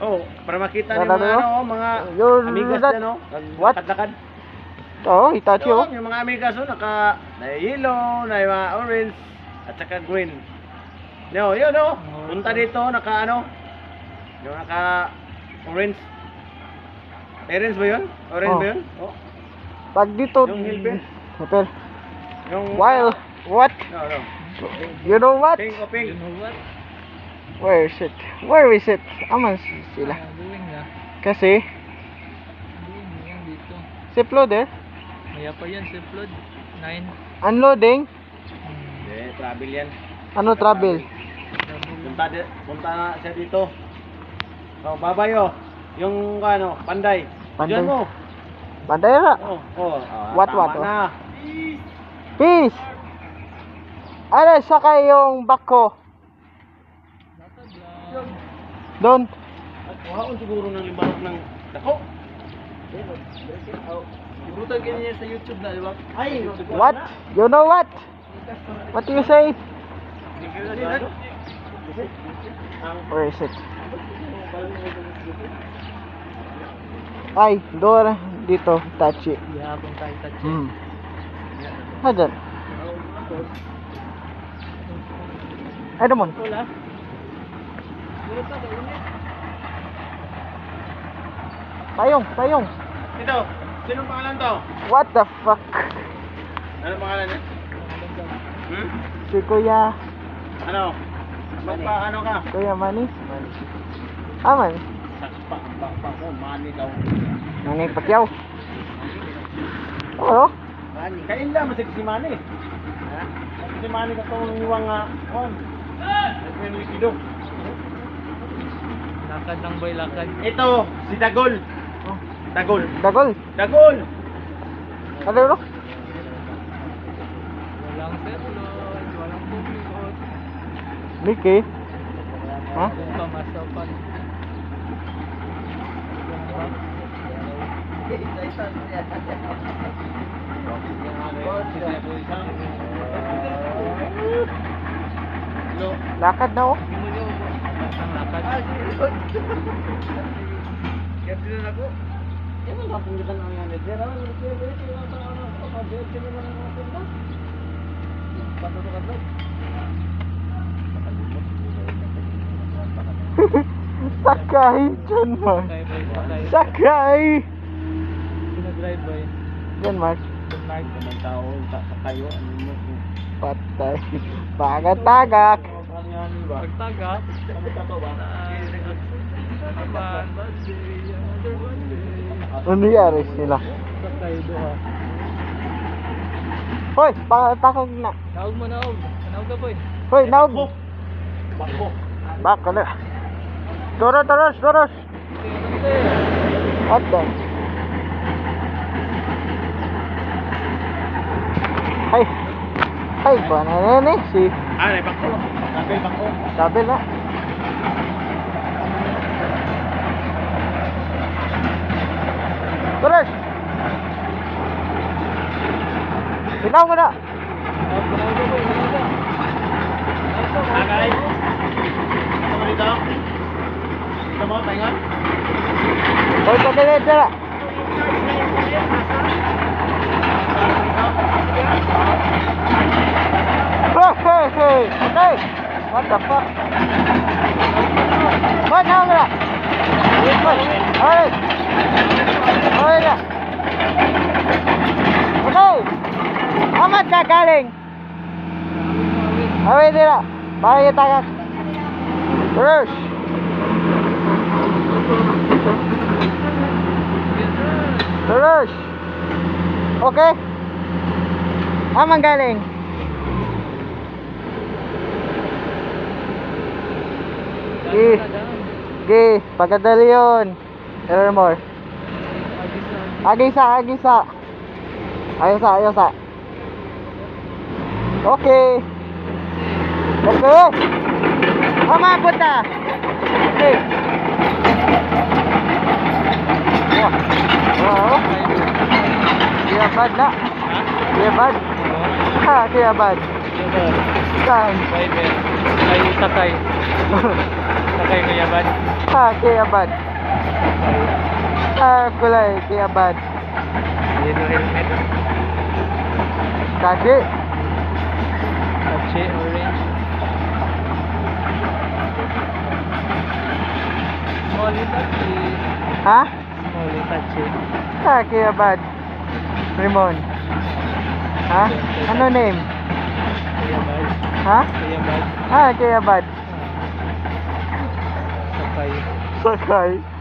Oh, para makita Ano, niyo mga ano? ano, mga Your amigas that- dyan, no? what? Lakad-lakad. Oo, Hitachi oh. Yung mga amigas, oh, na yellow, na mga orange, at saka green. No, yun, no? Punta dito, naka ano? Yung naka orange. Orange ba yun? Orange Oh. ba yun? Oh. Pag dito, Yung Hilbert? hotel. Yung... While, what? No, no. You know what? Pink o pink. Where is it? Where is it? Aman sila. Doing na. Kasi, Doing yan dito. safe loader, Maya pa yan, si Flood. 9. unloading, Hindi, travel yan. ano travel? Punta na siya dito. Oh, babayo. Yung ano, panday. Panday. Diyan mo. Bandera. Oh, oh. What, Tama what, oh? na. Peace! Ano, saka yung bako. Doon. At waon siguro ng limbarok ng dako. Siguro tayo ganyan yan sa YouTube na, di ba? Ay, What? You know what? What do you say? Where is it? Ay, doon. Dito, Hitachi. Ihapon tayo touch. Hajan. Ay, naman. Wala. Siguro pa, kainit. Payong, payong. Ito, sinong pangalan to? What the fuck? Ano pangalan niya? Hmm? Si Kuya, Ano? Magpa ano ka? Kuya Manny. Aman. Sakpa ko, mani daw. Manny Pacquiao. Oo. Mani. Kain lang, masig si Mani. Ha? Si Mani ka itong iwang on. May likido. Lakad lang boy, lakad. Ito, si Dagol. Oh. Dagol. Dagol. Dagol! Ano no? Walang Flood, walang pumikot. Mickey. Ha? Doon pa masapan. Lakad na oh. Ang lakad. Kaya sila ako. Yan ang kapungitan ang yan. Pero ano, Sakay dyan, Mark. Sakay boy, sakay. Sakay! Pinag-drive boy. Dyan, Mark. Tonight. Mga tao sa kayo, ano mo? Patay. Tagak-tagak. Pagtaga. Naman, birthday, another birthday. Ano nangyari sila? Sakay doha. Hoy, takag na. Naog mo, naog. Naog ka boy. Hoy, naog. Bakbo. Bak, ano? Toros, toros, toros. What the? Ay. Ay, banana eh. Si Ah, may bakbo. Sabi bakbo. sabi na. Toros. Bitaw mo na. Naog ka boy, naog ka. Ah, guys. Ano mo dito? Ito mo, pahinga? Hoy, pagkalit na. Hey, hey, hey. What the fuck? What now, na? Hey. Hey na. Okay. Amat ka galing. Away dira. Para kita ka. Terus. Terus. Okay. Aman galing. Eh. Gi, pagkadali yun. Error more. Agisa, agisa. Ayos, ayos. Okay. Okay. Mama, punta. Okay. Wow. Kaya bad na. Kaya bad. Ha, kaya bad. Ito. Saan? Driver. Ay, sakay. Sakay Kuya Bad. Kaya bad. Kulay, kaya bad. Yun yung helmet. Kaki. Tachi, orange. Small tachi. Ha? Small tachi. Kaya bad. Ramon. Ha? Ano name? Kuya Bad. Ha? Kuya Bad. Kaya bad. Sakay. Sakay.